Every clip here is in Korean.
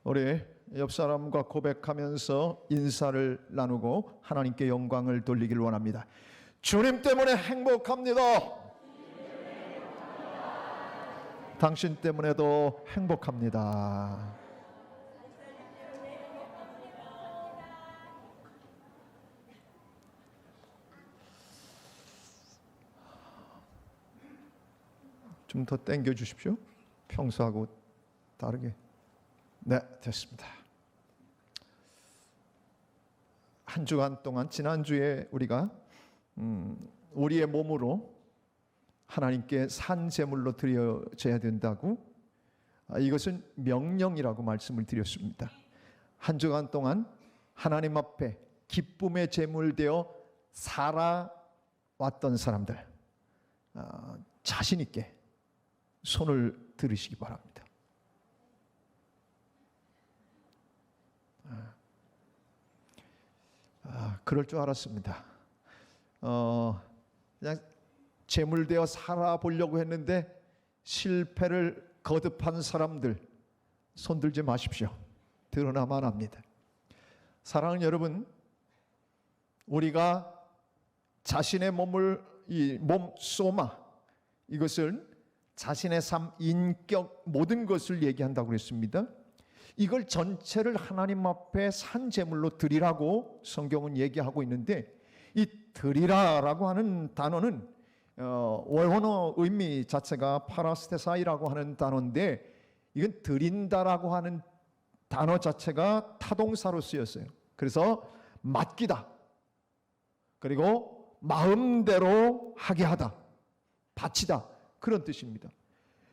우리 옆 사람과 고백하면서 인사를 나누고 하나님께 영광을 돌리길 원합니다. 주님 때문에 행복합니다. 당신 때문에도 행복합니다. 좀 더 당겨 주십시오. 평소하고 다르게. 네, 됐습니다. 한 주간 동안 지난주에 우리가 우리의 몸으로 하나님께 산 제물로 드려져야 된다고, 이것은 명령이라고 말씀을 드렸습니다. 한 주간 동안 하나님 앞에 기쁨의 제물 되어 살아왔던 사람들, 자신 있게 손을 들으시기 바랍니다. 그럴 줄 알았습니다. 그냥 제물되어 살아보려고 했는데 실패를 거듭한 사람들 손 들지 마십시오. 드러나만 합니다. 사랑하는 여러분, 우리가 자신의 몸을, 이 몸 소마, 이것을 자신의 삶, 인격, 모든 것을 얘기한다고 그랬습니다. 이걸 전체를 하나님 앞에 산 제물로 드리라고 성경은 얘기하고 있는데, 이 드리라라고 하는 단어는 원어의 의미 자체가 파라스테사이라고 하는 단어인데, 이건 드린다라고 하는 단어 자체가 타동사로 쓰였어요. 그래서 맡기다, 그리고 마음대로 하게 하다, 바치다, 그런 뜻입니다.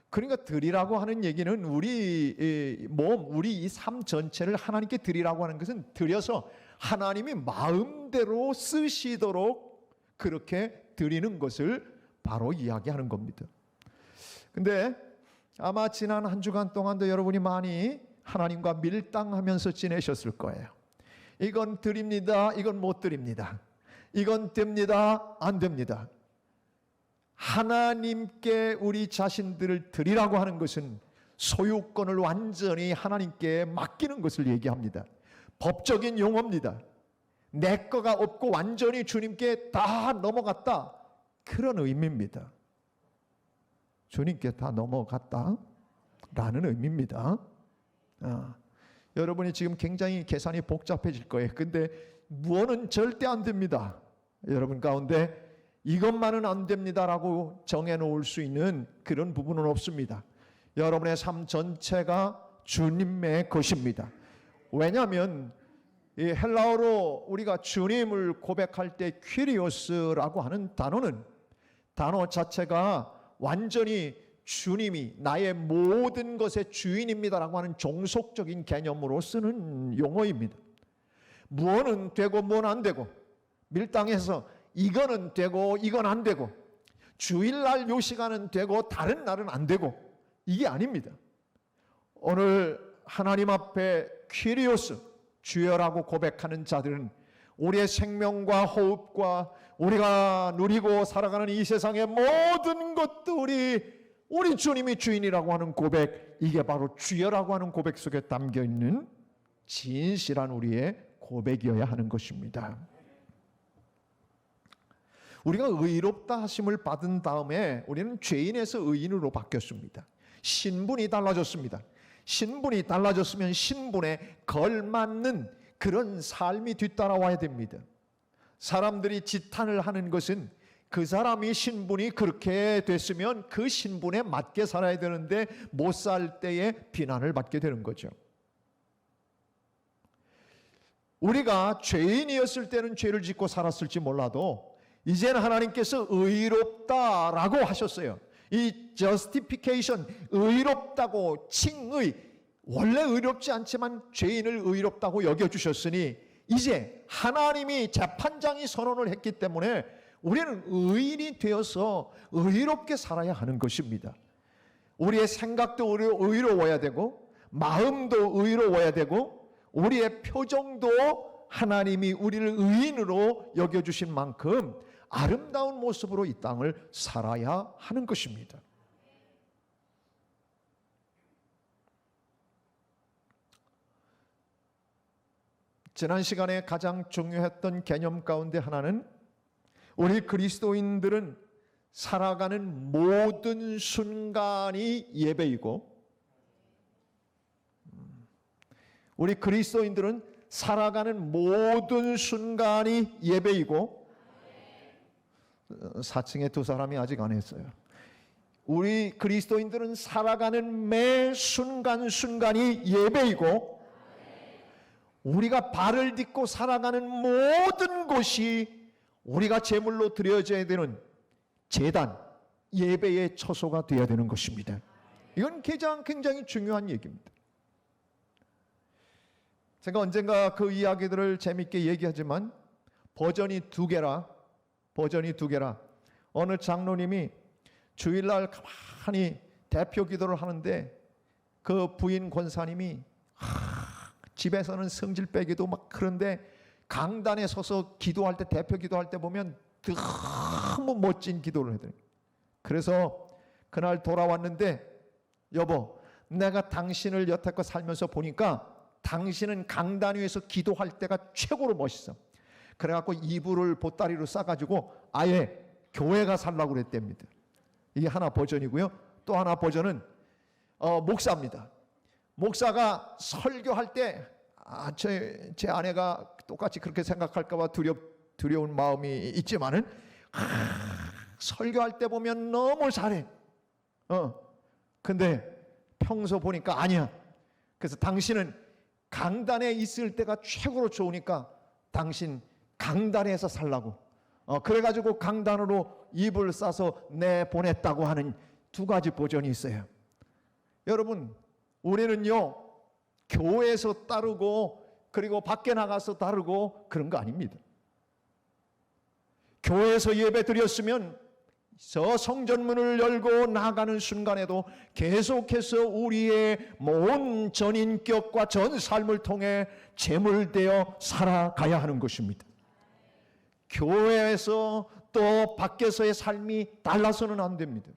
그러니까 드리라고 하는 얘기는 우리 몸, 우리 이 삶 전체를 하나님께 드리라고 하는 것은 드려서 하나님이 마음대로 쓰시도록 그렇게 드리는 것을 바로 이야기하는 겁니다. 근데 아마 지난 한 주간 동안도 여러분이 많이 하나님과 밀당하면서 지내셨을 거예요. 이건 드립니다, 이건 못 드립니다, 이건 됩니다, 안 됩니다. 하나님께 우리 자신들을 드리라고 하는 것은 소유권을 완전히 하나님께 맡기는 것을 얘기합니다. 법적인 용어입니다. 내 거가 없고 완전히 주님께 다 넘어갔다, 그런 의미입니다. 주님께 다 넘어갔다 라는 의미입니다. 여러분이 지금 굉장히 계산이 복잡해질 거예요. 근데 무엇은 절대 안 됩니다. 여러분 가운데 이것만은 안 됩니다라고 정해놓을 수 있는 그런 부분은 없습니다. 여러분의 삶 전체가 주님의 것입니다. 왜냐하면 이 헬라어로 우리가 주님을 고백할 때 퀴리오스라고 하는 단어 자체가 완전히 주님이 나의 모든 것의 주인입니다라고 하는 종속적인 개념으로 쓰는 용어입니다. 무엇은 되고 무엇은 안 되고, 밀당해서 이거는 되고 이건 안 되고, 주일날 요 시간은 되고 다른 날은 안 되고, 이게 아닙니다. 오늘 하나님 앞에 퀴리오스, 주여라고 고백하는 자들은 우리의 생명과 호흡과 우리가 누리고 살아가는 이 세상의 모든 것들이 우리 주님이 주인이라고 하는 고백, 이게 바로 주여라고 하는 고백 속에 담겨있는 진실한 우리의 고백이어야 하는 것입니다. 우리가 의롭다 하심을 받은 다음에 우리는 죄인에서 의인으로 바뀌었습니다. 신분이 달라졌습니다. 신분이 달라졌으면 신분에 걸맞는 그런 삶이 뒤따라와야 됩니다. 사람들이 지탄을 하는 것은 그 사람이 신분이 그렇게 됐으면 그 신분에 맞게 살아야 되는데 못 살 때에 비난을 받게 되는 거죠. 우리가 죄인이었을 때는 죄를 짓고 살았을지 몰라도 이제는 하나님께서 의롭다라고 하셨어요. 이 justification, 의롭다고 칭의, 원래 의롭지 않지만 죄인을 의롭다고 여겨주셨으니 이제 하나님이 재판장이 선언을 했기 때문에 우리는 의인이 되어서 의롭게 살아야 하는 것입니다. 우리의 생각도 의로워야 되고, 마음도 의로워야 되고, 우리의 표정도 하나님이 우리를 의인으로 여겨주신 만큼 아름다운 모습으로 이 땅을 살아야 하는 것입니다. 지난 시간에 가장 중요했던 개념 가운데 하나는 우리 그리스도인들은 살아가는 모든 순간이 예배이고, 우리 그리스도인들은 살아가는 모든 순간이 예배이고, 4층에 두 사람이 아직 안 했어요. 우리 그리스도인들은 살아가는 매 순간순간이 예배이고, 우리가 발을 딛고 살아가는 모든 곳이 우리가 제물로 드려져야 되는 제단, 예배의 처소가 되어야 되는 것입니다. 이건 굉장히 중요한 얘기입니다. 제가 언젠가 그 이야기들을 재밌게 얘기하지만 버전이 두 개라. 어느 장로님이 주일날 가만히 대표 기도를 하는데 그 부인 권사님이 집에서는 성질 빼기도 막 그런데 강단에 서서 기도할 때, 대표 기도할 때 보면 너무 멋진 기도를 해요. 그래서 그날 돌아왔는데, 여보, 내가 당신을 여태껏 살면서 보니까 당신은 강단 위에서 기도할 때가 최고로 멋있어. 그래갖고 이불을 보따리로 싸가지고 아예 교회가 살라고 그랬답니다. 이게 하나 버전이고요. 또 하나 버전은 목사입니다. 목사가 설교할 때 제 아내가 똑같이 그렇게 생각할까봐 두려운 마음이 있지만은 설교할 때 보면 너무 잘해. 근데 평소 보니까 아니야. 그래서 당신은 강단에 있을 때가 최고로 좋으니까 당신 강단에서 살라고. 그래가지고 강단으로 이불 싸서 내보냈다고 하는 두 가지 버전이 있어요. 여러분, 우리는요 교회에서 따르고 그리고 밖에 나가서 따르고 그런 거 아닙니다. 교회에서 예배 드렸으면 저 성전문을 열고 나가는 순간에도 계속해서 우리의 온 전인격과 전 삶을 통해 제물되어 살아가야 하는 것입니다. 교회에서 또 밖에서의 삶이 달라서는 안 됩니다.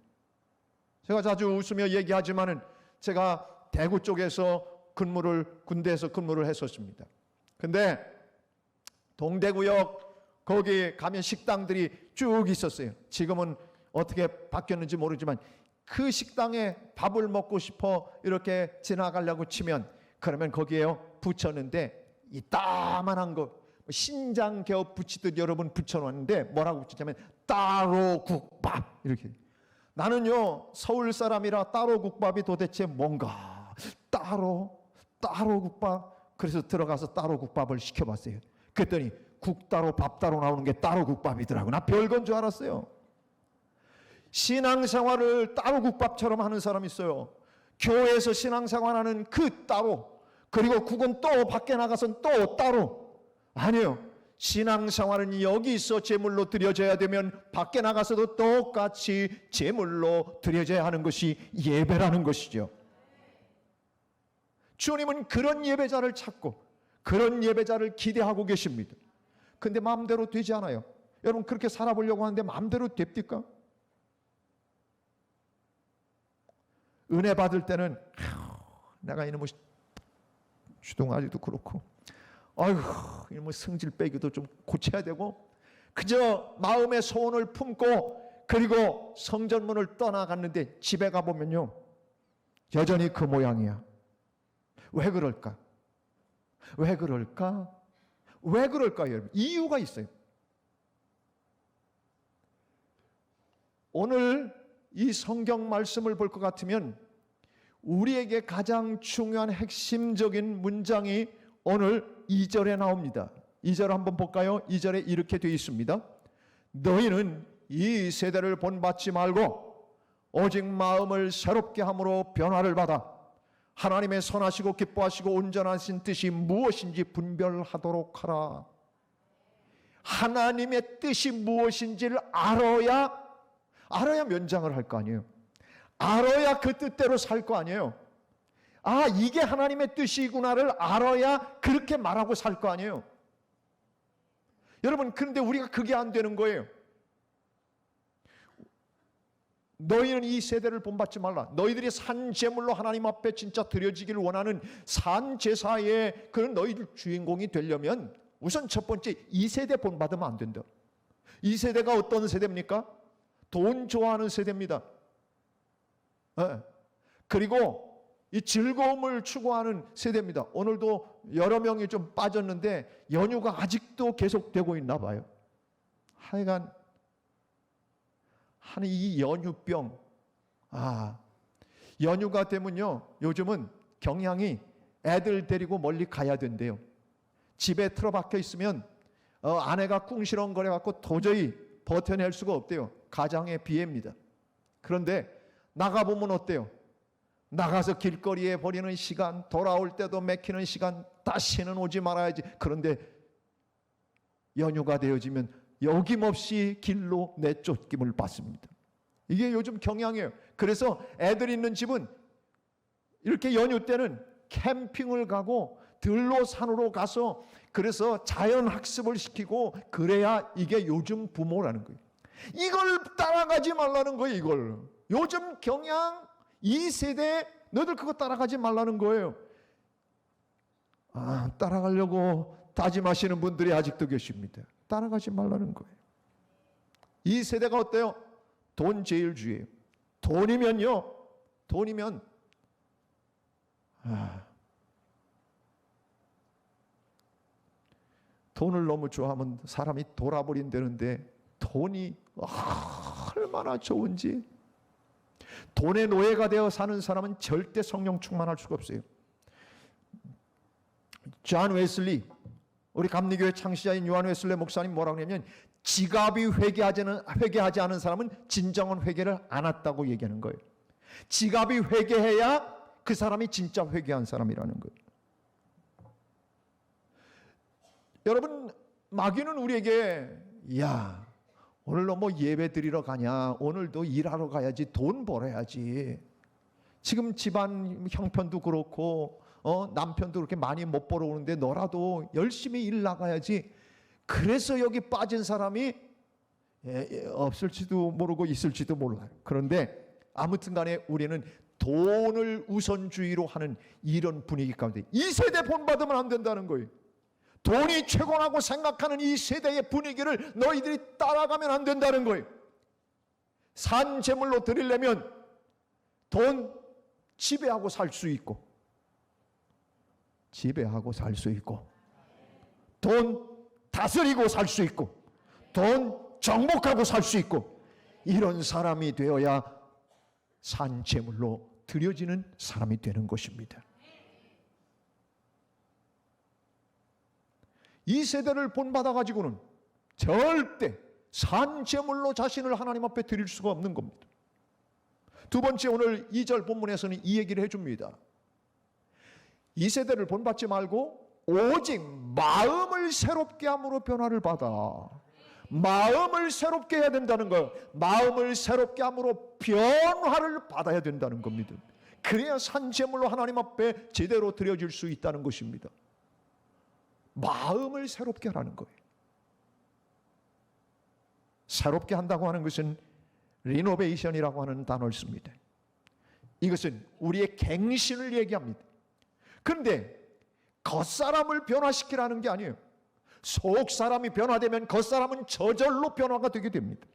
제가 자주 웃으며 얘기하지만은 제가 대구 쪽에서 군대에서 근무를 했었습니다. 근데 동대구역 거기 가면 식당들이 쭉 있었어요. 지금은 어떻게 바뀌었는지 모르지만 그 식당에 밥을 먹고 싶어 이렇게 지나가려고 치면 그러면 거기에요 붙였는데 이 따만한 거 신장 개업 붙이듯 여러분 붙여놨는데 뭐라고 붙이냐면 따로 국밥 이렇게. 나는요 서울 사람이라 따로 국밥이 도대체 뭔가 따로 국밥. 그래서 들어가서 따로 국밥을 시켜봤어요. 그랬더니 국 따로 밥 따로 나오는 게 따로 국밥이더라고. 나 별건 줄 알았어요. 신앙생활을 따로 국밥처럼 하는 사람이 있어요. 교회에서 신앙생활하는 그 따로, 그리고 국은 또 밖에 나가서는 또 따로. 아니에요. 신앙생활은 여기서 제물로 드려져야 되면 밖에 나가서도 똑같이 제물로 드려져야 하는 것이 예배라는 것이죠. 주님은 그런 예배자를 찾고 그런 예배자를 기대하고 계십니다. 근데 마음대로 되지 않아요. 여러분 그렇게 살아보려고 하는데 마음대로 됩니까? 은혜 받을 때는 내가 이놈의 주동아리도 그렇고 이놈의 성질 빼기도 좀 고쳐야 되고 그저 마음의 소원을 품고 그리고 성전문을 떠나갔는데 집에 가보면요 여전히 그 모양이야. 왜 그럴까? 여러분? 이유가 있어요. 오늘 이 성경 말씀을 볼 것 같으면 우리에게 가장 중요한 핵심적인 문장이 오늘 2절에 나옵니다. 2절 한번 볼까요? 2절에 이렇게 되어 있습니다. 너희는 이 세대를 본받지 말고 오직 마음을 새롭게 함으로 변화를 받아 하나님의 선하시고 기뻐하시고 온전하신 뜻이 무엇인지 분별하도록 하라. 하나님의 뜻이 무엇인지를 알아야 면장을 할 거 아니에요. 알아야 그 뜻대로 살 거 아니에요. 이게 하나님의 뜻이구나를 알아야 그렇게 말하고 살 거 아니에요. 여러분 그런데 우리가 그게 안 되는 거예요. 너희는 이 세대를 본받지 말라. 너희들이 산 제물로 하나님 앞에 진짜 드려지기를 원하는 산 제사의 그런 너희들 주인공이 되려면 우선 첫 번째 이 세대 본받으면 안 된다. 이 세대가 어떤 세대입니까? 돈 좋아하는 세대입니다. 네. 그리고 이 즐거움을 추구하는 세대입니다. 오늘도 여러 명이 좀 빠졌는데 연휴가 아직도 계속되고 있나 봐요. 하여간 이 연휴병. 연휴가 되면요, 요즘은 경향이 애들 데리고 멀리 가야 된대요. 집에 틀어박혀 있으면 아내가 꿍시렁거려 갖고 도저히 버텨낼 수가 없대요. 가장의 비애입니다. 그런데 나가보면 어때요? 나가서 길거리에 버리는 시간, 돌아올 때도 맥히는 시간, 다시는 오지 말아야지. 그런데 연휴가 되어지면 여김없이 길로 내쫓김을 받습니다. 이게 요즘 경향이에요. 그래서 애들 있는 집은 이렇게 연휴 때는 캠핑을 가고 들로 산으로 가서 그래서 자연 학습을 시키고 그래야 이게 요즘 부모라는 거예요. 이걸 따라가지 말라는 거예요. 이걸 요즘 경향 이 세대 너희들 그거 따라가지 말라는 거예요. 따라가려고 다짐하시는 분들이 아직도 계십니다. 따라가지 말라는 거예요. 이 세대가 어때요? 돈 제일주의예요. 돈이면 돈을 너무 좋아하면 사람이 돌아버린다는데 돈이 얼마나 좋은지. 돈의 노예가 되어 사는 사람은 절대 성령 충만할 수가 없어요. 존 웨슬리, 우리 감리교회 창시자인 요한 웨슬리 목사님 뭐라고 하냐면 지갑이 회개하지 않은 사람은 진정한 회개를 안 했다고 얘기하는 거예요. 지갑이 회개해야 그 사람이 진짜 회개한 사람이라는 거예요. 여러분, 마귀는 우리에게 오늘 뭐 예배 드리러 가냐, 오늘도 일하러 가야지, 돈 벌어야지. 지금 집안 형편도 그렇고 남편도 그렇게 많이 못 벌어오는데 너라도 열심히 일 나가야지. 그래서 여기 빠진 사람이 없을지도 모르고 있을지도 몰라요. 그런데 아무튼 간에 우리는 돈을 우선주의로 하는 이런 분위기 가운데 이 세대 본받으면 안 된다는 거예요. 돈이 최고라고 생각하는 이 세대의 분위기를 너희들이 따라가면 안 된다는 거예요. 산 제물로 드리려면 돈 지배하고 살 수 있고, 돈 다스리고 살 수 있고, 돈 정복하고 살 수 있고, 이런 사람이 되어야 산 제물로 드려지는 사람이 되는 것입니다. 이 세대를 본받아 가지고는 절대 산 제물로 자신을 하나님 앞에 드릴 수가 없는 겁니다. 두 번째, 오늘 2절 본문에서는 이 얘기를 해줍니다. 이 세대를 본받지 말고 오직 마음을 새롭게 함으로 변화를 받아. 마음을 새롭게 해야 된다는 거예요. 마음을 새롭게 함으로 변화를 받아야 된다는 겁니다. 그래야 산 제물로 하나님 앞에 제대로 드려질 수 있다는 것입니다. 마음을 새롭게 하라는 거예요. 새롭게 한다고 하는 것은 리노베이션이라고 하는 단어를 씁니다. 이것은 우리의 갱신을 얘기합니다. 그런데 겉사람을 변화시키라는 게 아니에요. 속사람이 변화되면 겉사람은 저절로 변화가 되게 됩니다.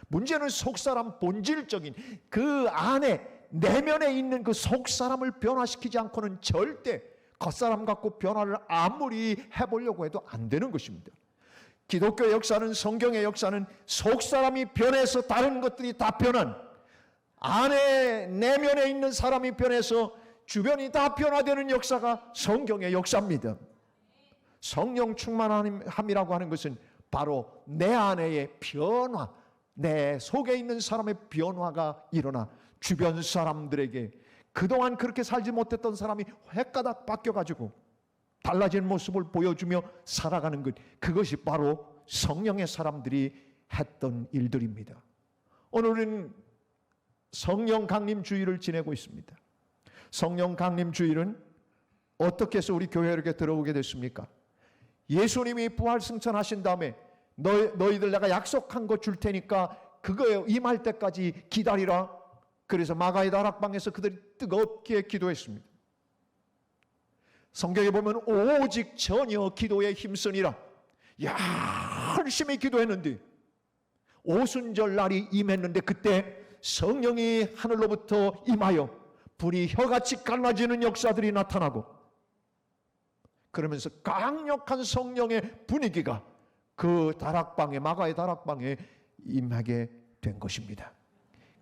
문제는 속사람 본질적인 그 안에 내면에 있는 그 속사람을 변화시키지 않고는 절대 겉사람 갖고 변화를 아무리 해보려고 해도 안 되는 것입니다. 기독교 역사는, 성경의 역사는 속사람이 변해서 다른 것들이 다 변한, 안에 내면에 있는 사람이 변해서 주변이 다 변화되는 역사가 성경의 역사입니다. 성령 충만함이라고 하는 것은 바로 내 안에의 변화, 내 속에 있는 사람의 변화가 일어나 주변 사람들에게 그동안 그렇게 살지 못했던 사람이 획가닥 바뀌어가지고 달라진 모습을 보여주며 살아가는 것, 그것이 바로 성령의 사람들이 했던 일들입니다. 오늘은 성령 강림 주일을 지내고 있습니다. 성령 강림 주일은 어떻게 해서 우리 교회에 들어오게 됐습니까? 예수님이 부활 승천하신 다음에 너희들 내가 약속한 거 줄 테니까 그거에 임할 때까지 기다리라. 그래서 마가의 다락방에서 그들이 뜨겁게 기도했습니다. 성경에 보면 오직 전혀 기도에 힘쓰니라. 열심히 기도했는데 오순절 날이 임했는데 그때 성령이 하늘로부터 임하여 불이 혀같이 갈라지는 역사들이 나타나고, 그러면서 강력한 성령의 분위기가 그 다락방에, 마가의 다락방에 임하게 된 것입니다.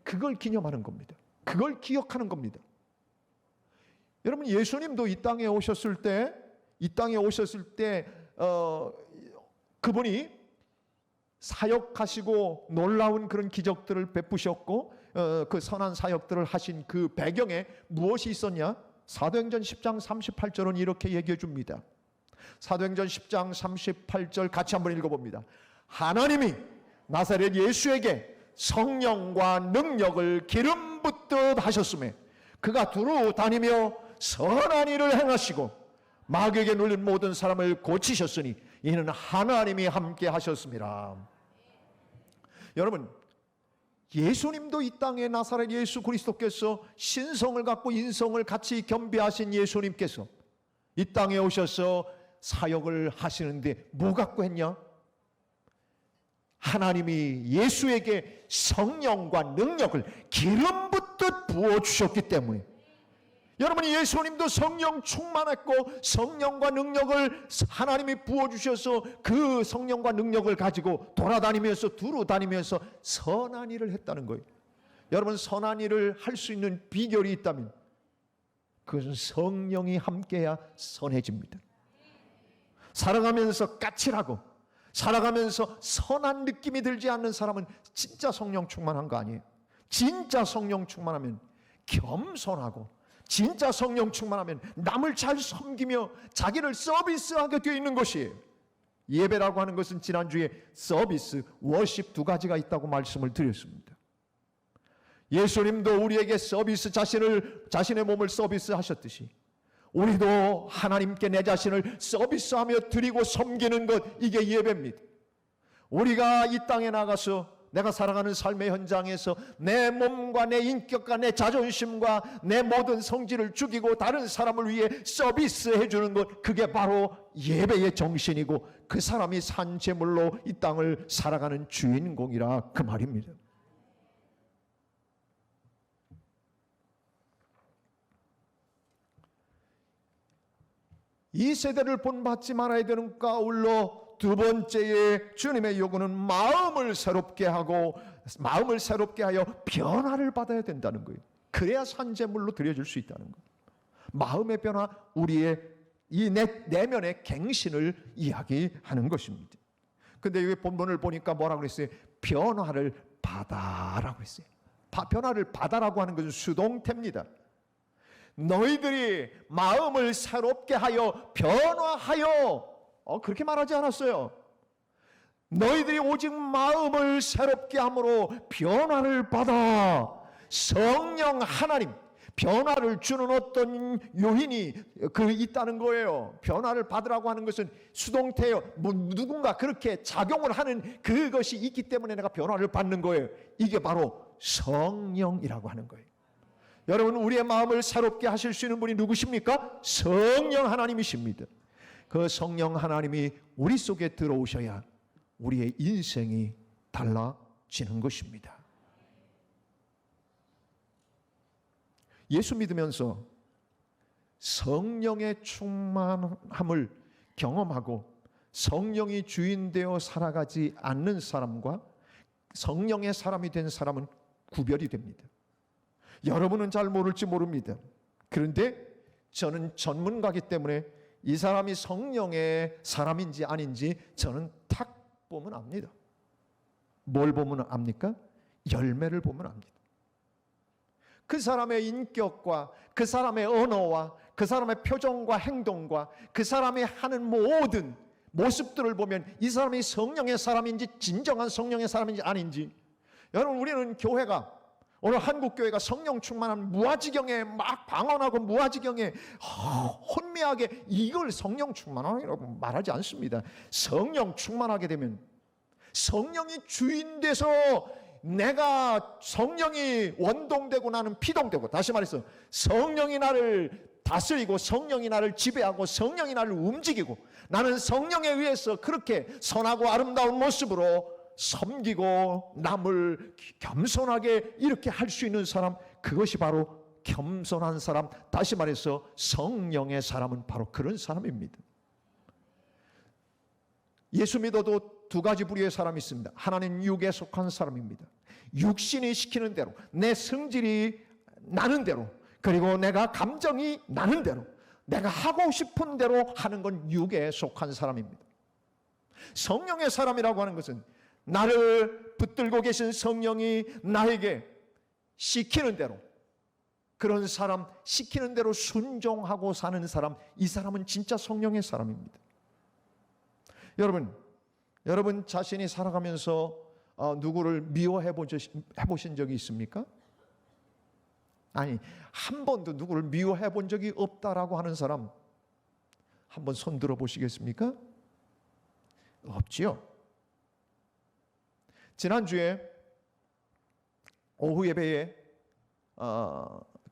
그걸 기념하는 겁니다. 그걸 기억하는 겁니다. 여러분, 예수님도 이 땅에 오셨을 때 그분이 사역하시고 놀라운 그런 기적들을 베푸셨고 그 선한 사역들을 하신 그 배경에 무엇이 있었냐? 사도행전 10장 38절은 이렇게 얘기해 줍니다. 사도행전 10장 38절 같이 한번 읽어봅니다. 하나님이 나사렛 예수에게 성령과 능력을 기름 붓듯 하셨음에 그가 두루 다니며 선한 일을 행하시고 마귀에게 눌린 모든 사람을 고치셨으니 이는 하나님이 함께 하셨습니다. 여러분, 예수님도 이 땅에 나사렛 예수 그리스도께서 신성을 갖고 인성을 같이 겸비하신 예수님께서 이 땅에 오셔서 사역을 하시는데 뭐 갖고 했냐? 하나님이 예수에게 성령과 능력을 기름 붓듯 부어주셨기 때문에, 여러분이 예수님도 성령 충만했고 성령과 능력을 하나님이 부어주셔서 그 성령과 능력을 가지고 돌아다니면서 두루 다니면서 선한 일을 했다는 거예요. 여러분, 선한 일을 할 수 있는 비결이 있다면 그것은 성령이 함께해야 선해집니다. 살아가면서 까칠하고 살아가면서 선한 느낌이 들지 않는 사람은 진짜 성령 충만한 거 아니에요. 진짜 성령 충만하면 겸손하고, 진짜 성령 충만하면 남을 잘 섬기며 자기를 서비스하게 되어 있는 것이에요. 예배라고 하는 것은 지난주에 서비스, 워십 두 가지가 있다고 말씀을 드렸습니다. 예수님도 우리에게 서비스, 자신의 몸을 서비스하셨듯이 우리도 하나님께 내 자신을 서비스하며 드리고 섬기는 것, 이게 예배입니다. 우리가 이 땅에 나가서 내가 살아가는 삶의 현장에서 내 몸과 내 인격과 내 자존심과 내 모든 성질을 죽이고 다른 사람을 위해 서비스해 주는 것, 그게 바로 예배의 정신이고 그 사람이 산 제물로 이 땅을 살아가는 주인공이라 그 말입니다. 이 세대를 본받지 말아야 되는 가운데 두 번째의 주님의 요구는 마음을 새롭게 하여 변화를 받아야 된다는 거예요. 그래야 산제물로 드려질 수 있다는 거예요. 마음의 변화, 우리의 이 내면의 갱신을 이야기하는 것입니다. 근데 여기 본문을 보니까 뭐라고 그랬어요? 변화를 받아라고 했어요. 변화를 받아라고 하는 것은 수동태입니다. 너희들이 마음을 새롭게 하여 변화하여, 그렇게 말하지 않았어요. 너희들이 오직 마음을 새롭게 함으로 변화를 받아. 성령 하나님, 변화를 주는 어떤 요인이 있다는 거예요. 변화를 받으라고 하는 것은 수동태예요. 누군가 그렇게 작용을 하는 그것이 있기 때문에 내가 변화를 받는 거예요. 이게 바로 성령이라고 하는 거예요. 여러분, 우리의 마음을 새롭게 하실 수 있는 분이 누구십니까? 성령 하나님이십니다. 그 성령 하나님이 우리 속에 들어오셔야 우리의 인생이 달라지는 것입니다. 예수 믿으면서 성령의 충만함을 경험하고 성령이 주인 되어 살아가지 않는 사람과 성령의 사람이 된 사람은 구별이 됩니다. 여러분은 잘 모를지 모릅니다. 그런데 저는 전문가이기 때문에 이 사람이 성령의 사람인지 아닌지 저는 탁 보면 압니다. 뭘 보면 압니까? 열매를 보면 압니다. 그 사람의 인격과 그 사람의 언어와 그 사람의 표정과 행동과 그 사람이 하는 모든 모습들을 보면 이 사람이 성령의 사람인지 진정한 성령의 사람인지 아닌지. 여러분, 우리는 교회가, 오늘 한국교회가 성령 충만한 무아지경에 막 방언하고 무아지경에 혼미하게 이걸 성령 충만이라고 말하지 않습니다. 성령 충만하게 되면 성령이 주인 돼서 내가 성령이 원동되고 나는 피동되고, 다시 말해서 성령이 나를 다스리고 성령이 나를 지배하고 성령이 나를 움직이고 나는 성령에 의해서 그렇게 선하고 아름다운 모습으로 섬기고 남을 겸손하게 이렇게 할 수 있는 사람, 그것이 바로 겸손한 사람, 다시 말해서 성령의 사람은 바로 그런 사람입니다. 예수 믿어도 두 가지 부류의 사람이 있습니다. 하나는 육에 속한 사람입니다. 육신이 시키는 대로, 내 성질이 나는 대로, 그리고 내가 감정이 나는 대로, 내가 하고 싶은 대로 하는 건 육에 속한 사람입니다. 성령의 사람이라고 하는 것은 나를 붙들고 계신 성령이 나에게 시키는 대로, 그런 사람, 시키는 대로 순종하고 사는 사람, 이 사람은 진짜 성령의 사람입니다. 여러분 자신이 살아가면서 누구를 미워해 보신 적이 있습니까? 아니, 한 번도 누구를 미워해 본 적이 없다라고 하는 사람 한번 손 들어 보시겠습니까? 없지요. 지난주에 오후 예배에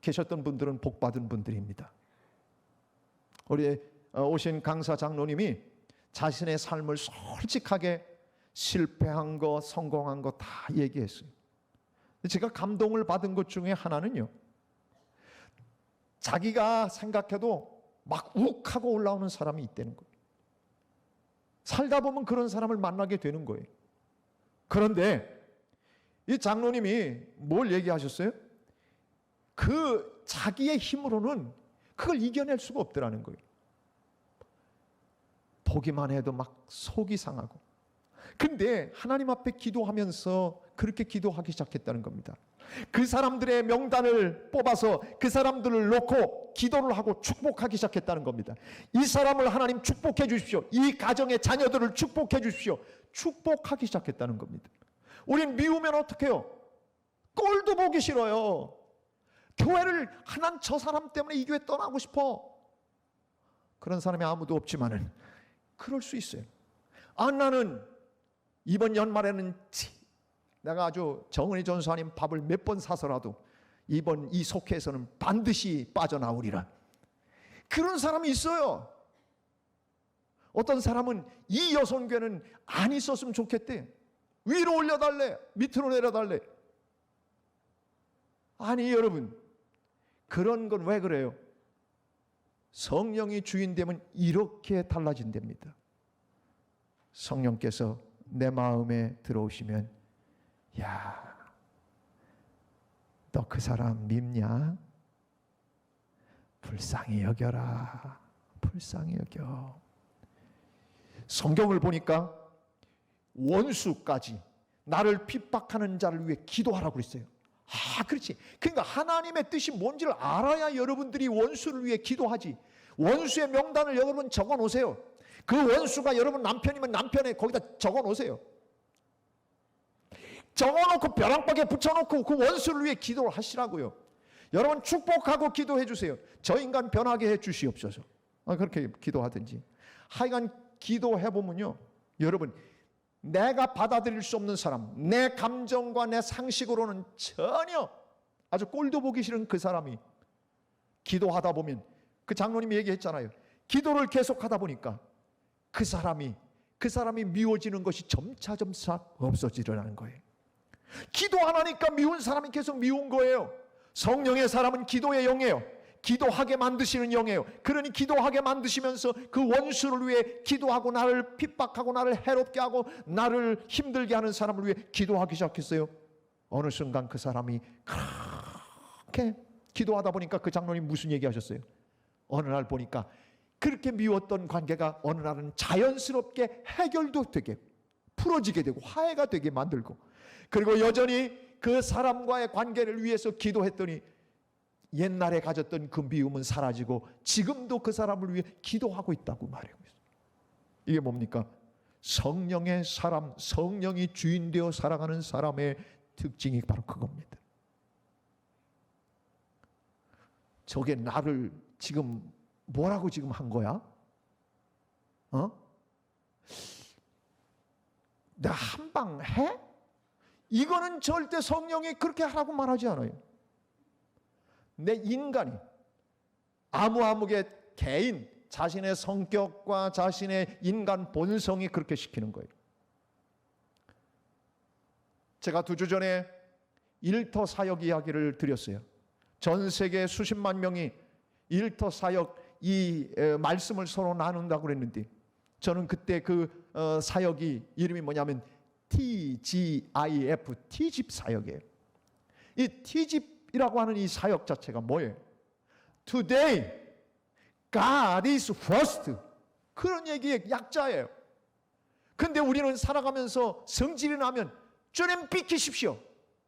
계셨던 분들은 복 받은 분들입니다. 우리 오신 강사 장로님이 자신의 삶을 솔직하게 실패한 거, 성공한 거 다 얘기했어요. 제가 감동을 받은 것 중에 하나는요, 자기가 생각해도 막 욱하고 올라오는 사람이 있다는 거예요. 살다 보면 그런 사람을 만나게 되는 거예요. 그런데 이 장로님이 뭘 얘기하셨어요? 그 자기의 힘으로는 그걸 이겨낼 수가 없더라는 거예요. 보기만 해도 막 속이 상하고. 근데 하나님 앞에 기도하면서 그렇게 기도하기 시작했다는 겁니다. 그 사람들의 명단을 뽑아서 그 사람들을 놓고 기도를 하고 축복하기 시작했다는 겁니다. 이 사람을 하나님 축복해 주십시오. 이 가정의 자녀들을 축복해 주십시오. 축복하기 시작했다는 겁니다. 우린 미우면 어떡해요? 꼴도 보기 싫어요. 교회를 하나님 저 사람 때문에 이 교회 떠나고 싶어. 그런 사람이 아무도 없지만은 그럴 수 있어요. 나는 이번 연말에는 내가 아주 정은희 전사님 밥을 몇 번 사서라도 이번 이 속회에서는 반드시 빠져나오리라. 그런 사람이 있어요. 어떤 사람은 이 여성교회는 안 있었으면 좋겠대. 위로 올려달래, 밑으로 내려달래. 아니 여러분, 그런 건 왜 그래요? 성령이 주인 되면 이렇게 달라진답니다. 성령께서 내 마음에 들어오시면, 야, 너 그 사람 밉냐? 불쌍히 여겨라. 불쌍히 여겨. 성경을 보니까 원수까지 나를 핍박하는 자를 위해 기도하라고 그랬어요. 그렇지. 그러니까 하나님의 뜻이 뭔지를 알아야 여러분들이 원수를 위해 기도하지. 원수의 명단을 여러분 적어 놓으세요. 그 원수가 여러분 남편이면 남편에 거기다 적어 놓으세요. 적어놓고 벼랑박에 붙여놓고 그 원수를 위해 기도를 하시라고요. 여러분 축복하고 기도해 주세요. 저 인간 변하게 해 주시옵소서. 그렇게 기도하든지. 하여간 기도해보면요, 여러분 내가 받아들일 수 없는 사람, 내 감정과 내 상식으로는 전혀 아주 꼴도 보기 싫은 그 사람이 기도하다 보면, 그 장로님이 얘기했잖아요. 기도를 계속하다 보니까 그 사람이 미워지는 것이 점차점차 없어지려는 거예요. 기도 안 하니까 미운 사람이 계속 미운 거예요. 성령의 사람은 기도의 영이에요. 기도하게 만드시는 영이에요. 그러니 기도하게 만드시면서 그 원수를 위해 기도하고 나를 핍박하고 나를 해롭게 하고 나를 힘들게 하는 사람을 위해 기도하기 시작했어요. 어느 순간 그 사람이 그렇게 기도하다 보니까 그 장로님 무슨 얘기 하셨어요? 어느 날 보니까 그렇게 미웠던 관계가 어느 날은 자연스럽게 해결도 되게 풀어지게 되고 화해가 되게 만들고, 그리고 여전히 그 사람과의 관계를 위해서 기도했더니 옛날에 가졌던 그 미움은 사라지고 지금도 그 사람을 위해 기도하고 있다고 말하고 있어요. 이게 뭡니까? 성령의 사람, 성령이 주인 되어 살아가는 사람의 특징이 바로 그겁니다. 저게 나를 지금 뭐라고 지금 한 거야? 내가 한방 해? 이거는 절대 성령이 그렇게 하라고 말하지 않아요. 내 인간이 아무개 개인 자신의 성격과 자신의 인간 본성이 그렇게 시키는 거예요. 제가 2주 전에 일터 사역 이야기를 드렸어요. 전 세계 수십만 명이 일터 사역 이 말씀을 서로 나눈다고 그랬는데, 저는 그때 그 사역이 이름이 뭐냐면 TGIF, T집 사역이에요. 이 T집이라고 하는 이 사역 자체가 뭐예요? Today God is first, 그런 얘기의 약자예요. 근데 우리는 살아가면서 성질이 나면 주님 비키십시오,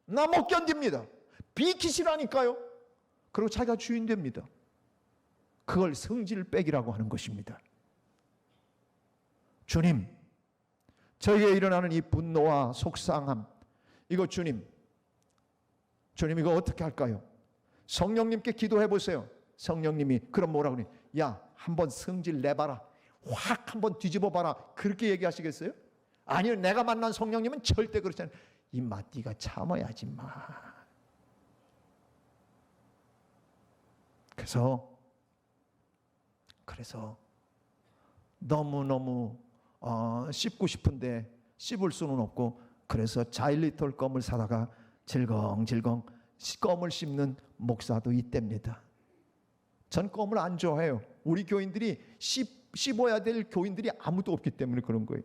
나 못 견딥니다, 비키시라니까요. 그리고 자기가 주인 됩니다. 그걸 성질 빼기라고 하는 것입니다. 주님, 저에게 일어나는 이 분노와 속상함, 이거 주님 이거 어떻게 할까요? 성령님께 기도해 보세요. 성령님이 그럼 뭐라고 그래? 야, 한번 성질 내봐라, 확 한번 뒤집어 봐라, 그렇게 얘기하시겠어요? 아니요, 내가 만난 성령님은 절대 그렇지 않아요. 임마, 네가 참아야지 마. 그래서 너무너무 씹고 싶은데 씹을 수는 없고, 그래서 자일리톨 껌을 사다가 질겅질겅 껌을 씹는 목사도 있답니다. 전 껌을 안 좋아해요. 우리 교인들이 씹어야 될 교인들이 아무도 없기 때문에 그런 거예요.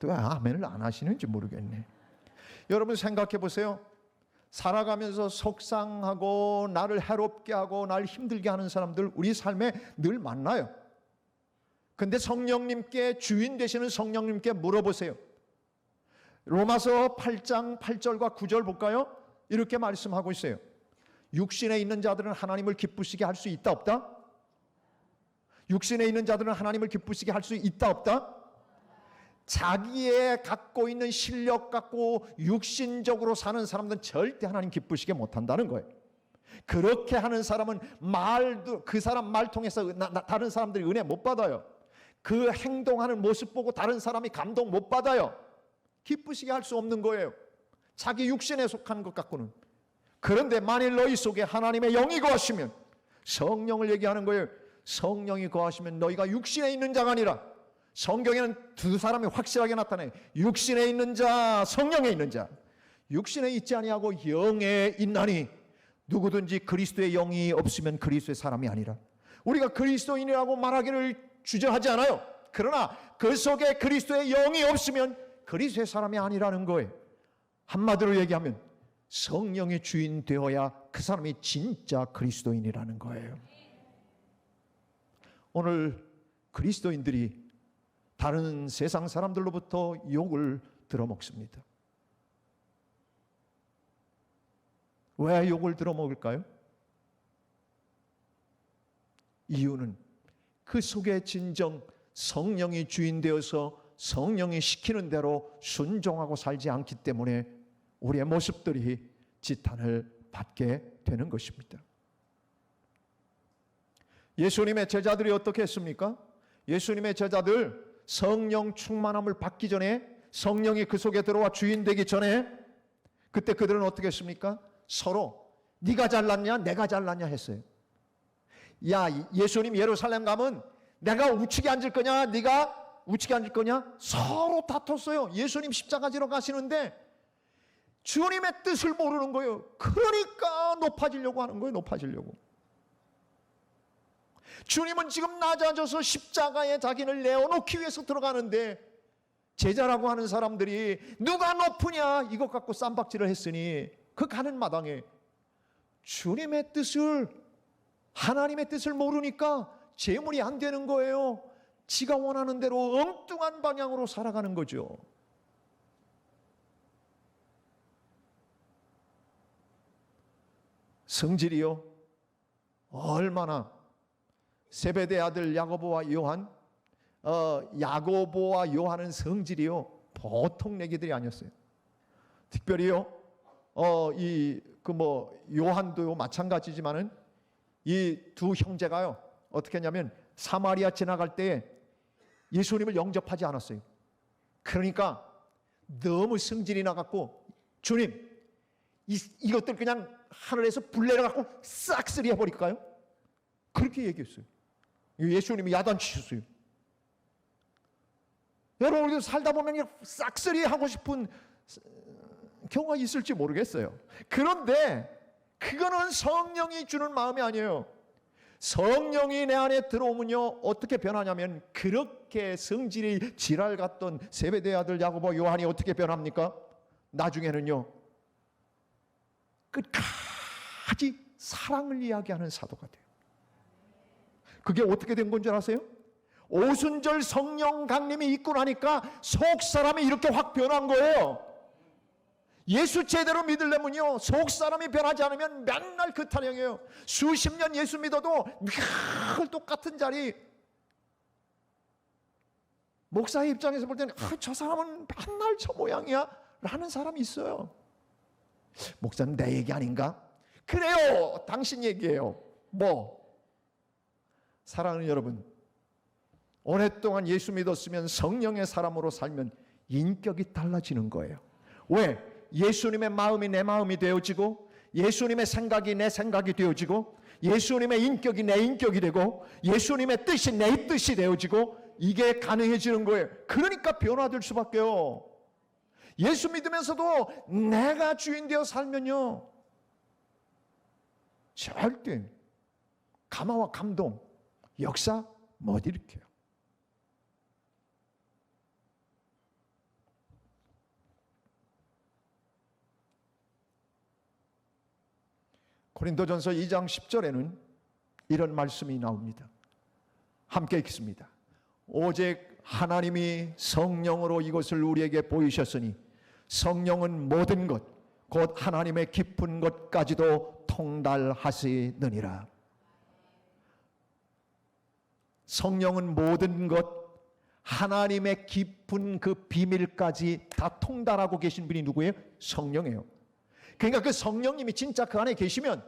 왜 아멘을 안 하시는지 모르겠네. 여러분 생각해 보세요. 살아가면서 속상하고 나를 해롭게 하고 나를 힘들게 하는 사람들 우리 삶에 늘 만나요. 근데 성령님께, 주인 되시는 성령님께 물어보세요. 로마서 8장 8절과 9절 볼까요? 이렇게 말씀하고 있어요. 육신에 있는 자들은 하나님을 기쁘시게 할 수 있다 없다? 육신에 있는 자들은 하나님을 기쁘시게 할 수 있다 없다? 자기의 갖고 있는 실력 갖고 육신적으로 사는 사람들은 절대 하나님 기쁘시게 못한다는 거예요. 그렇게 하는 사람은 그 사람 말 통해서 다른 사람들이 은혜 못 받아요. 그 행동하는 모습 보고 다른 사람이 감동 못 받아요. 기쁘시게 할 수 없는 거예요, 자기 육신에 속한 것 갖고는. 그런데 만일 너희 속에 하나님의 영이 거하시면, 성령을 얘기하는 거예요. 성령이 거하시면 너희가 육신에 있는 자가 아니라, 성경에는 두 사람이 확실하게 나타나요. 육신에 있는 자, 성령에 있는 자. 육신에 있지 아니하고 영에 있나니 누구든지 그리스도의 영이 없으면 그리스도의 사람이 아니라. 우리가 그리스도인이라고 말하기를 주저하지 않아요. 그러나 그 속에 그리스도의 영이 없으면 그리스도의 사람이 아니라는 거예요. 한마디로 얘기하면 성령의 주인 되어야 그 사람이 진짜 그리스도인이라는 거예요. 오늘 그리스도인들이 다른 세상 사람들로부터 욕을 들어먹습니다. 왜 욕을 들어먹을까요? 이유는 그 속에 진정 성령이 주인 되어서 성령이 시키는 대로 순종하고 살지 않기 때문에 우리의 모습들이 지탄을 받게 되는 것입니다. 예수님의 제자들이 어떻게 했습니까? 예수님의 제자들 성령 충만함을 받기 전에, 성령이 그 속에 들어와 주인 되기 전에, 그때 그들은 어떻게 했습니까? 서로 네가 잘났냐 내가 잘났냐 했어요. 야, 예수님 예루살렘 가면 내가 우측에 앉을 거냐 네가 우측에 앉을 거냐, 서로 다퉜어요. 예수님 십자가 지러 가시는데 주님의 뜻을 모르는 거예요. 그러니까 높아지려고 하는 거예요. 높아지려고. 주님은 지금 낮아져서 십자가에 자기를 내어놓기 위해서 들어가는데, 제자라고 하는 사람들이 누가 높으냐 이것 갖고 쌈박질을 했으니 그 가는 마당에 주님의 뜻을, 하나님의 뜻을 모르니까 재물이 안 되는 거예요. 지가 원하는 대로 엉뚱한 방향으로 살아가는 거죠. 성질이요, 얼마나 세베대 아들 야고보와 요한, 야고보와 요한은 성질이요 보통 내기들이 아니었어요. 특별히요, 요한도 마찬가지지만은 이 두 형제가요 어떻게 했냐면 사마리아 지나갈 때 예수님을 영접하지 않았어요. 그러니까 너무 성질이 나갖고 주님 이것들 그냥 하늘에서 불 내려갖고 싹쓸이 해버릴까요? 그렇게 얘기했어요. 예수님이 야단치셨어요. 여러분 우리도 살다 보면 싹쓸이 하고 싶은 경우가 있을지 모르겠어요. 그런데 그거는 성령이 주는 마음이 아니에요. 성령이 내 안에 들어오면요 어떻게 변하냐면, 그렇게 성질이 지랄 같던 세베대 아들 야고보 요한이 어떻게 변합니까? 나중에는요 끝까지 사랑을 이야기하는 사도가 돼요. 그게 어떻게 된 건 줄 아세요? 오순절 성령 강림이 있고 나니까 속 사람이 이렇게 확 변한 거예요. 예수 제대로 믿으려면요 속 사람이 변하지 않으면 맨날 그 타령이에요. 수십 년 예수 믿어도 늘 똑같은 자리. 목사의 입장에서 볼 때는 저 사람은 맨날 저 모양이야 라는 사람이 있어요. 목사는 내 얘기 아닌가? 그래요, 당신 얘기예요. 사랑하는 여러분, 오랫동안 예수 믿었으면 성령의 사람으로 살면 인격이 달라지는 거예요. 왜? 예수님의 마음이 내 마음이 되어지고, 예수님의 생각이 내 생각이 되어지고, 예수님의 인격이 내 인격이 되고, 예수님의 뜻이 내 뜻이 되어지고, 이게 가능해지는 거예요. 그러니까 변화될 수밖에요. 예수 믿으면서도 내가 주인 되어 살면요 절대 감화와 감동, 역사 못 일으켜요. 고린도전서 2장 10절에는 이런 말씀이 나옵니다. 함께 읽겠습니다. 오직 하나님이 성령으로 이것을 우리에게 보이셨으니 성령은 모든 것 곧 하나님의 깊은 것까지도 통달하시느니라. 성령은 모든 것, 하나님의 깊은 그 비밀까지 다 통달하고 계신 분이 누구예요? 성령이에요. 그러니까 그 성령님이 진짜 그 안에 계시면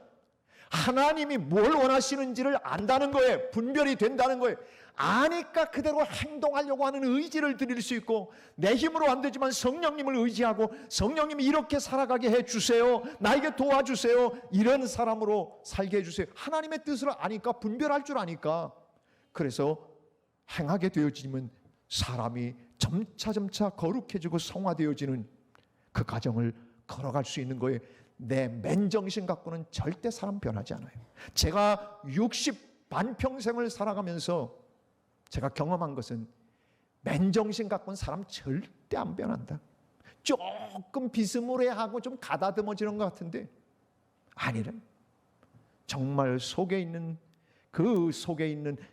하나님이 뭘 원하시는지를 안다는 거예요. 분별이 된다는 거예요. 아니까 그대로 행동하려고 하는 의지를 드릴 수 있고, 내 힘으로 안 되지만 성령님을 의지하고 성령님이 이렇게 살아가게 해주세요, 나에게 도와주세요, 이런 사람으로 살게 해주세요. 하나님의 뜻을 아니까, 분별할 줄 아니까. 그래서 행하게 되어지면 사람이 점차 거룩해지고 성화되어지는 그 과정을 걸어갈 수 있는 거예요. 내 맨정신 갖고는 절대 사람 변하지 않아요. 제가 60 반평생을 살아가면서 제가 경험한 것은 맨정신 갖고는 사람 절대 안 변한다. 조금 비스무리하고 좀 가다듬어지는 것 같은데 아니래. 정말 속에 있는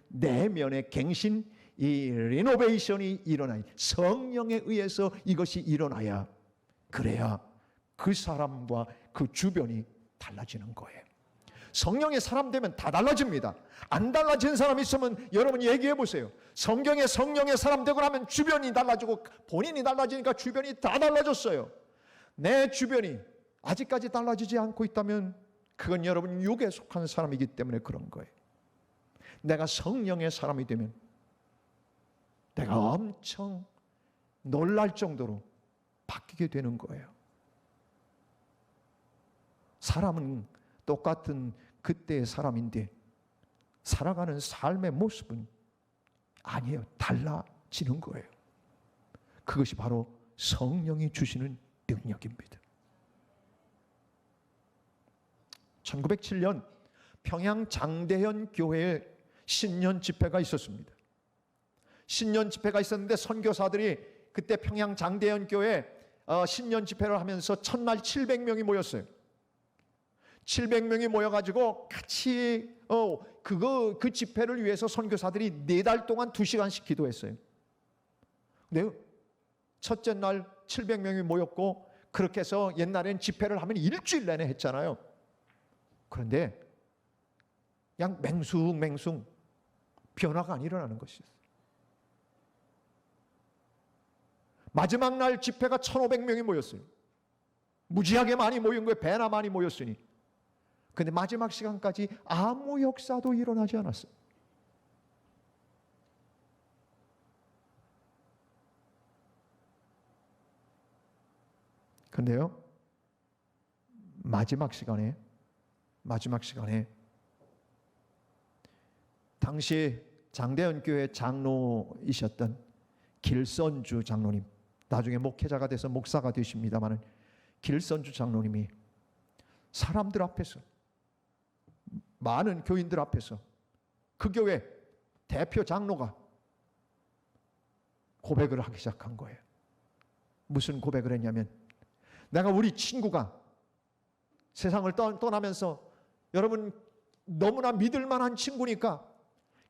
내면의 갱신, 이 리노베이션이 일어나야, 성령에 의해서 이것이 일어나야, 그래야 그 사람과 그 주변이 달라지는 거예요. 성령의 사람 되면 다 달라집니다. 안 달라진 사람 있으면 여러분 얘기해 보세요. 성경의 성령의 사람 되고 나면 주변이 달라지고 본인이 달라지니까 주변이 다 달라졌어요. 내 주변이 아직까지 달라지지 않고 있다면 그건 여러분 육에 속한 사람이기 때문에 그런 거예요. 내가 성령의 사람이 되면 내가 엄청 놀랄 정도로 바뀌게 되는 거예요. 사람은 똑같은 그때의 사람인데 살아가는 삶의 모습은 아니에요. 달라지는 거예요. 그것이 바로 성령이 주시는 능력입니다. 1907년 평양 장대현 교회에 신년 집회가 있었습니다. 신년 집회가 있었는데 선교사들이 그때 평양 장대현 교회에 신년 집회를 하면서 첫날 700명이 모였어요. 700명이 모여가지고 같이 그 집회를 위해서 선교사들이 4달 동안 2시간씩 기도했어요. 근데 첫째 날 700명이 모였고, 그렇게 해서 옛날엔 집회를 하면 일주일 내내 했잖아요. 그런데 그냥 맹숭맹숭 변화가 안 일어나는 것이었어요. 마지막 날 집회가 1,500명이 모였어요. 무지하게 많이 모인 거예요. 배나 많이 모였으니. 근데 마지막 시간까지 아무 역사도 일어나지 않았어요. 근데요, 마지막 시간에 당시 장대현 교회 장로이셨던 길선주 장로님, 나중에 목회자가 돼서 목사가 되십니다마는 길선주 장로님이 사람들 앞에서, 많은 교인들 앞에서 그 교회 대표 장로가 고백을 하기 시작한 거예요. 무슨 고백을 했냐면, 내가 우리 친구가 세상을 떠나면서, 여러분 너무나 믿을 만한 친구니까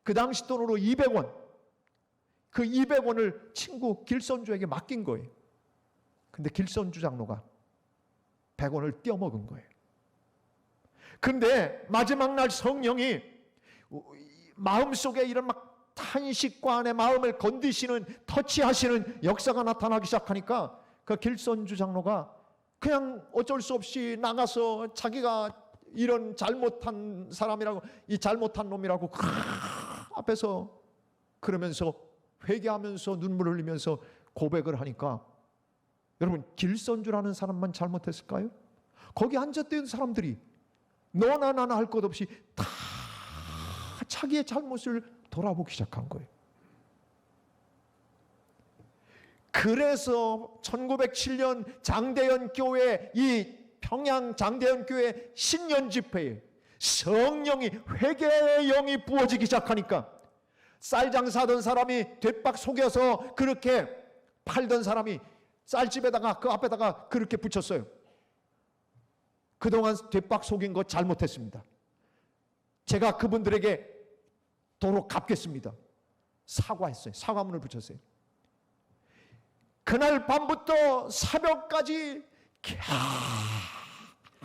그 당시 돈으로 200원, 그 200원을 친구 길선주에게 맡긴 거예요. 근데 길선주 장로가 100원을 떼어먹은 거예요. 근데 마지막 날 성령이 마음속에 이런 막 탄식과 내 마음을 건드시는, 터치하시는 역사가 나타나기 시작하니까 그 길선주 장로가 그냥 어쩔 수 없이 나가서 자기가 이런 잘못한 사람이라고, 이 잘못한 놈이라고 앞에서 그러면서 회개하면서 눈물을 흘리면서 고백을 하니까, 여러분 길선주라는 사람만 잘못했을까요? 거기 앉았던 사람들이 너나 나나 할 것 없이 다 자기의 잘못을 돌아보기 시작한 거예요. 그래서 1907년 장대현 교회, 이 평양 장대현 교회 신년 집회에 성령이, 회개의 영이 부어지기 시작하니까, 쌀 장사하던 사람이 뒷박 속여서 그렇게 팔던 사람이 쌀집에다가 그 앞에다가 그렇게 붙였어요. 그동안 뒷박 속인 거 잘못했습니다. 제가 그분들에게 도로 갚겠습니다. 사과했어요. 사과문을 붙였어요. 그날 밤부터 새벽까지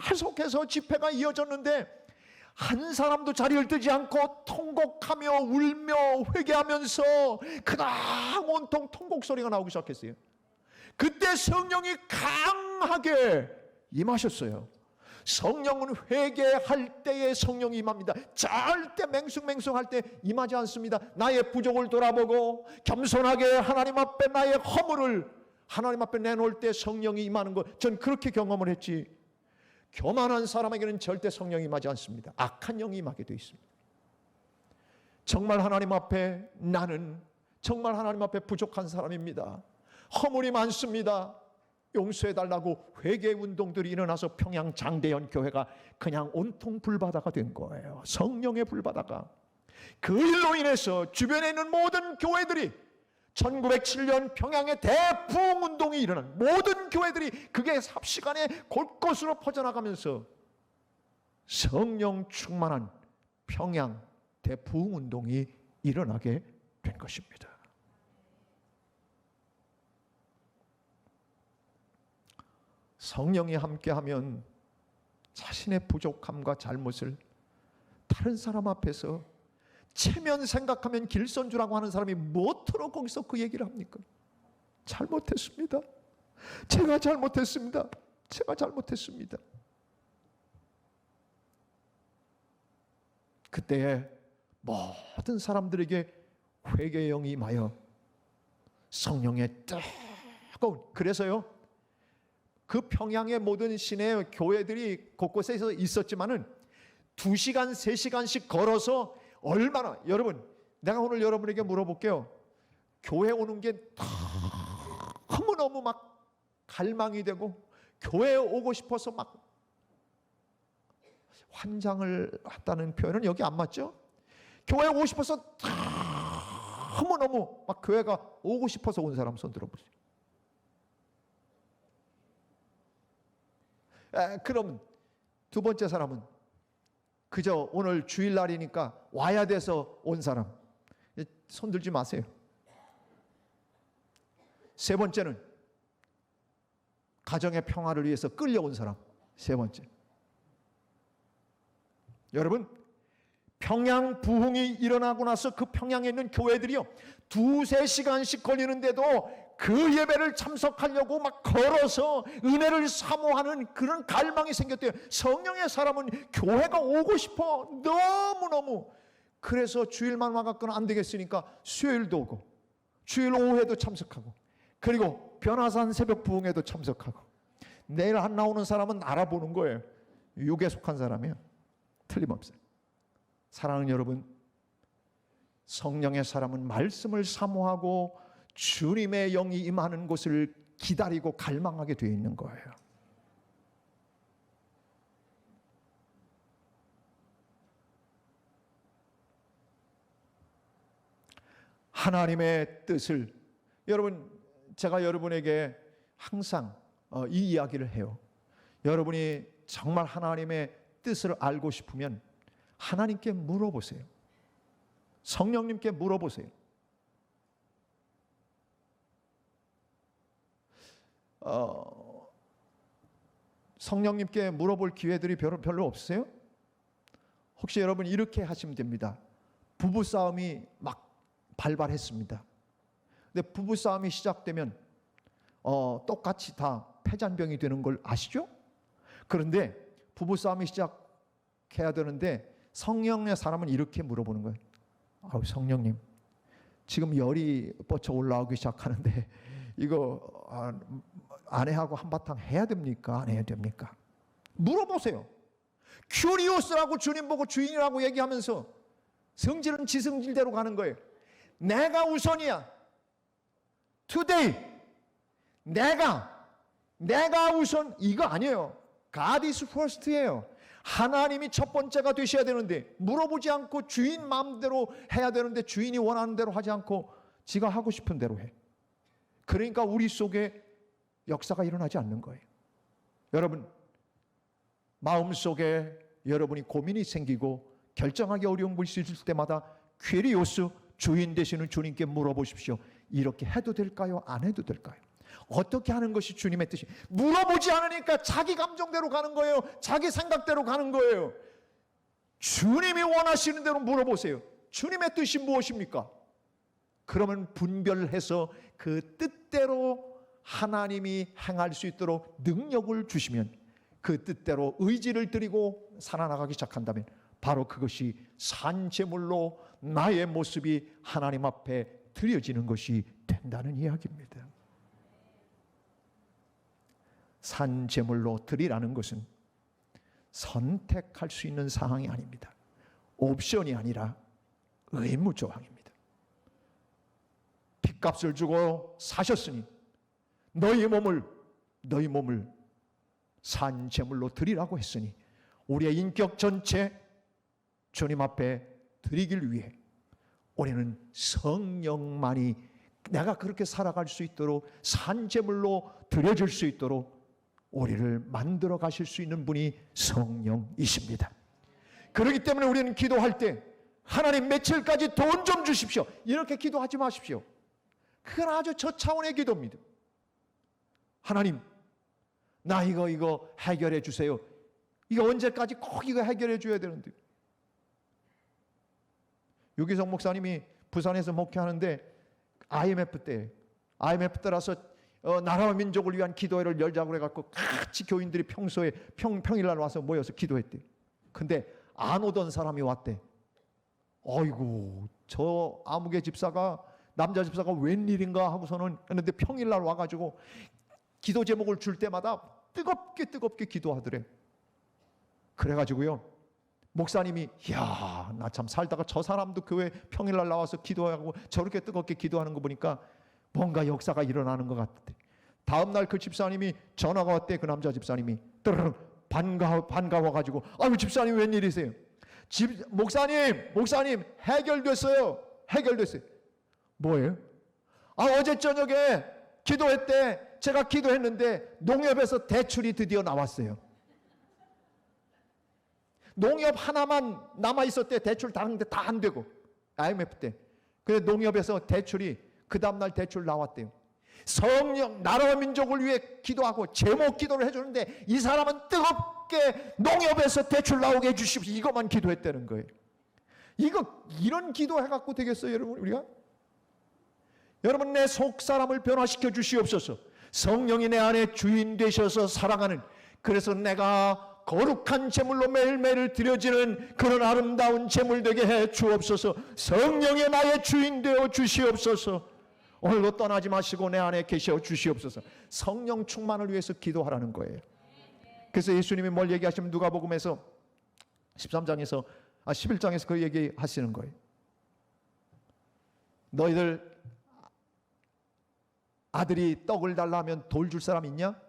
계속해서 집회가 이어졌는데 한 사람도 자리를 뜨지 않고 통곡하며 울며 회개하면서 그냥 온통 통곡 소리가 나오기 시작했어요. 그때 성령이 강하게 임하셨어요. 성령은 회개할 때에 성령이 임합니다. 절대 맹숭맹숭할 때 임하지 않습니다. 나의 부족을 돌아보고 겸손하게 하나님 앞에 나의 허물을 하나님 앞에 내놓을 때 성령이 임하는 것, 전 그렇게 경험을 했지, 교만한 사람에게는 절대 성령이 임하지 않습니다. 악한 영이 임하게 되어 있습니다. 정말 하나님 앞에, 나는 정말 하나님 앞에 부족한 사람입니다. 허물이 많습니다. 용서해달라고 회개 운동들이 일어나서 평양 장대현 교회가 그냥 온통 불바다가 된 거예요. 성령의 불바다가. 그 일로 인해서 주변에 있는 모든 교회들이 1907년 평양의 대부흥운동이 일어난 모든 교회들이 그게 삽시간에 곳곳으로 퍼져나가면서 성령 충만한 평양 대부흥운동이 일어나게 된 것입니다. 성령이 함께하면 자신의 부족함과 잘못을 다른 사람 앞에서 체면 생각하면 길선주라고 하는 사람이 뭐토록 거기서 그 얘기를 합니까? 잘못했습니다. 제가 잘못했습니다. 제가 잘못했습니다. 그때에 모든 사람들에게 회개의 영이 임하여 성령의 뜨거운, 그래서요 그 평양의 모든 시내 교회들이 곳곳에 있었지만은 2시간, 3시간씩 걸어서 얼마나, 여러분 내가 오늘 여러분에게 물어볼게요. 교회 오는 게 너무너무 막 갈망이 되고 교회에 오고 싶어서 막 환장을 했다는 표현은 여기 안 맞죠? 교회에 오고 싶어서 너무너무 막 교회가 오고 싶어서 온 사람 손 들어보세요. 그럼 두 번째 사람은 그저 오늘 주일날이니까 와야 돼서 온 사람, 손 들지 마세요. 세 번째는 가정의 평화를 위해서 끌려온 사람, 세 번째. 여러분, 평양 부흥이 일어나고 나서 그 평양에 있는 교회들이요 2-3시간씩 걸리는데도 그 예배를 참석하려고 막 걸어서 은혜를 사모하는 그런 갈망이 생겼대요. 성령의 사람은 교회가 오고 싶어 너무너무. 그래서 주일만 와갖고는 안 되겠으니까 수요일도 오고 주일 오후에도 참석하고, 그리고 변화산 새벽 부흥에도 참석하고, 내일 안 나오는 사람은 알아보는 거예요. 육에 속한 사람이에요. 틀림없어요. 사랑하는 여러분, 성령의 사람은 말씀을 사모하고 주님의 영이 임하는 곳을 기다리고 갈망하게 되어 있는 거예요. 하나님의 뜻을, 여러분, 제가 여러분에게 항상 이 이야기를 해요. 여러분이 정말 하나님의 뜻을 알고 싶으면 하나님께 물어보세요. 성령님께 물어보세요. 성령님께 물어볼 기회들이 별로 없으세요? 혹시 여러분 이렇게 하시면 됩니다. 부부싸움이 막 발발했습니다. 근데 부부싸움이 시작되면 똑같이 다 패잔병이 되는 걸 아시죠? 그런데 부부싸움이 시작해야 되는데 성령의 사람은 이렇게 물어보는 거예요. 성령님, 지금 열이 뻗쳐 올라오기 시작하는데 이거 아내하고 한바탕 해야 됩니까? 안 해야 됩니까? 물어보세요. 큐리오스라고 주님 보고 주인이라고 얘기하면서 성질은 지성질대로 가는 거예요. 내가 우선이야. Today 내가 우선, 이거 아니에요. God is first예요. 하나님이 첫 번째가 되셔야 되는데 물어보지 않고 주인 마음대로 해야 되는데 주인이 원하는 대로 하지 않고 지가 하고 싶은 대로 해. 그러니까 우리 속에 역사가 일어나지 않는 거예요. 여러분, 마음속에 여러분이 고민이 생기고 결정하기 어려운 것이 있을 때마다 퀴리오스, 주인 되시는 주님께 물어보십시오. 이렇게 해도 될까요? 안 해도 될까요? 어떻게 하는 것이 주님의 뜻이? 물어보지 않으니까 자기 감정대로 가는 거예요. 자기 생각대로 가는 거예요. 주님이 원하시는 대로 물어보세요. 주님의 뜻이 무엇입니까? 그러면 분별해서 그 뜻대로 하나님이 행할 수 있도록 능력을 주시면, 그 뜻대로 의지를 드리고 살아나가기 시작한다면 바로 그것이 산제물로 나의 모습이 하나님 앞에 드려지는 것이 된다는 이야기입니다. 산제물로 드리라는 것은 선택할 수 있는 상황이 아닙니다. 옵션이 아니라 의무조항입니다. 핏값을 주고 사셨으니 너희 몸을 산제물로 드리라고 했으니 우리의 인격 전체 주님 앞에 드리길 위해 우리는 성령만이 내가 그렇게 살아갈 수 있도록 산제물로 드려질 수 있도록 우리를 만들어 가실 수 있는 분이 성령이십니다. 그렇기 때문에 우리는 기도할 때 하나님 며칠까지 돈 좀 주십시오, 이렇게 기도하지 마십시오. 그건 아주 저차원의 기도입니다. 하나님, 나 이거 해결해 주세요. 이거 언제까지 꼭 이거 해결해 줘야 되는데. 유기성 목사님이 부산에서 목회하는데 IMF 때라서 나라와 민족을 위한 기도회를 열자고 해갖고 같이 교인들이 평소에 평일날 와서 모여서 기도했대. 근데 안 오던 사람이 왔대. 어이구, 저 아무개 집사가, 남자 집사가 웬일인가 하고서는 했는데 평일날 와가지고 기도 제목을 줄 때마다 뜨겁게 기도하더래. 그래가지고요, 목사님이 야, 나 참 살다가 저 사람도 교회 평일날 나와서 기도하고 저렇게 뜨겁게 기도하는 거 보니까 뭔가 역사가 일어나는 것 같대. 다음날 그 집사님이 전화가 왔대. 그 남자 집사님이 뜨르르 반가워가지고, 아유 집사님 웬일이세요? 목사님 해결됐어요. 뭐예요? 어제 저녁에 기도했대. 제가 기도했는데 농협에서 대출이 드디어 나왔어요. 농협 하나만 남아있었대. 대출 다른데 다 안 되고, IMF 때. 근데 농협에서 대출이 그 다음날 대출 나왔대요. 성령, 나라와 민족을 위해 기도하고 제목 기도를 해주는데 이 사람은 뜨겁게 농협에서 대출 나오게 해주십시오, 이것만 기도했다는 거예요. 이런 기도 해갖고 되겠어요, 여러분? 우리가? 여러분, 내 속사람을 변화시켜 주시옵소서. 성령이 내 안에 주인 되셔서 살아가는, 그래서 내가 거룩한 제물로 매일매일 드려지는 그런 아름다운 제물 되게 해 주옵소서. 성령의 나의 주인 되어 주시옵소서. 오늘도 떠나지 마시고 내 안에 계셔 주시옵소서. 성령 충만을 위해서 기도하라는 거예요. 그래서 예수님이 뭘 얘기하시면 누가복음에서 11장에서 그 얘기하시는 거예요. 너희들 아들이 떡을 달라 하면 돌 줄 사람 있냐?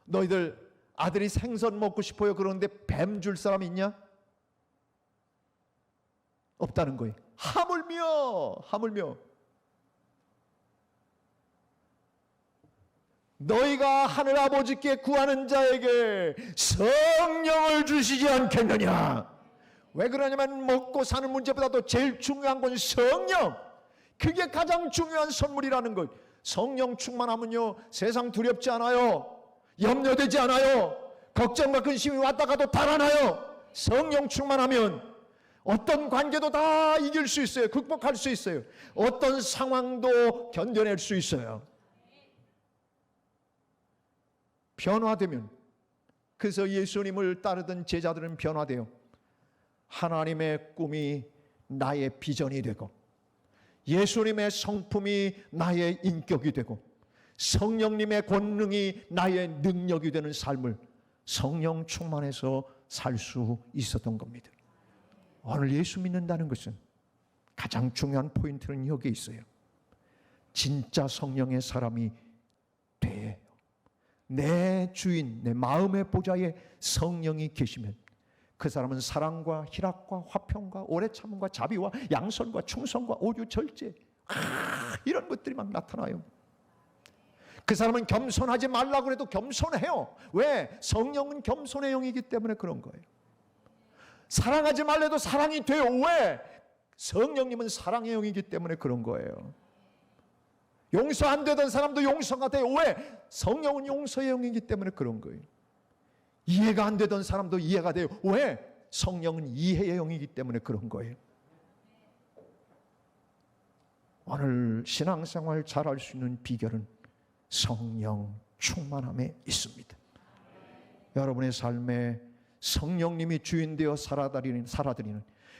너희들 아들이 생선 먹고 싶어요 그러는데 뱀 줄 사람 있냐? 없다는 거예요. 하물며 너희가 하늘아버지께 구하는 자에게 성령을 주시지 않겠느냐? 왜 그러냐면 먹고 사는 문제보다도 제일 중요한 건 성령. 그게 가장 중요한 선물이라는 것. 성령 충만하면요 세상 두렵지 않아요. 염려되지 않아요. 걱정과 근심이 왔다 가도 달아나요. 성령 충만하면 어떤 관계도 다 이길 수 있어요. 극복할 수 있어요. 어떤 상황도 견뎌낼 수 있어요. 변화되면, 그래서 예수님을 따르던 제자들은 변화돼요. 하나님의 꿈이 나의 비전이 되고 예수님의 성품이 나의 인격이 되고 성령님의 권능이 나의 능력이 되는 삶을 성령 충만해서 살 수 있었던 겁니다. 오늘 예수 믿는다는 것은 가장 중요한 포인트는 여기에 있어요. 진짜 성령의 사람이 돼요. 내 주인, 내 마음의 보좌에 성령이 계시면 그 사람은 사랑과 희락과 화평과 오래 참음과 자비와 양선과 충성과 오류 절제 이런 것들이 막 나타나요. 그 사람은 겸손하지 말라고 해도 겸손해요. 왜? 성령은 겸손의 영이기 때문에 그런 거예요. 사랑하지 말래도 사랑이 돼요. 왜? 성령님은 사랑의 영이기 때문에 그런 거예요. 용서 안 되던 사람도 용서가 돼요. 왜? 성령은 용서의 영이기 때문에 그런 거예요. 이해가 안 되던 사람도 이해가 돼요. 왜? 성령은 이해의 영이기 때문에 그런 거예요. 오늘 신앙생활 잘할 수 있는 비결은 성령 충만함에 있습니다. 여러분의 삶에 성령님이 주인 되어 살아드리는,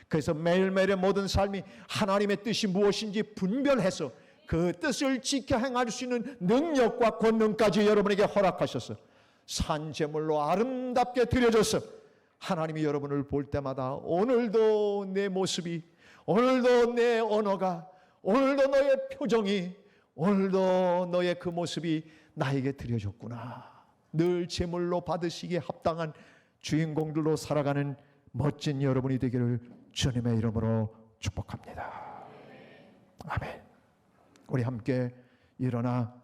그래서 매일매일의 모든 삶이 하나님의 뜻이 무엇인지 분별해서 그 뜻을 지켜 행할 수 있는 능력과 권능까지 여러분에게 허락하셔서 산제물로 아름답게 드려져서 하나님이 여러분을 볼 때마다 오늘도 내 모습이, 오늘도 내 언어가, 오늘도 너의 표정이, 오늘도 너의 그 모습이 나에게 드려졌구나. 늘 제물로 받으시기에 합당한 주인공들로 살아가는 멋진 여러분이 되기를 주님의 이름으로 축복합니다. 아멘. 우리 함께 일어나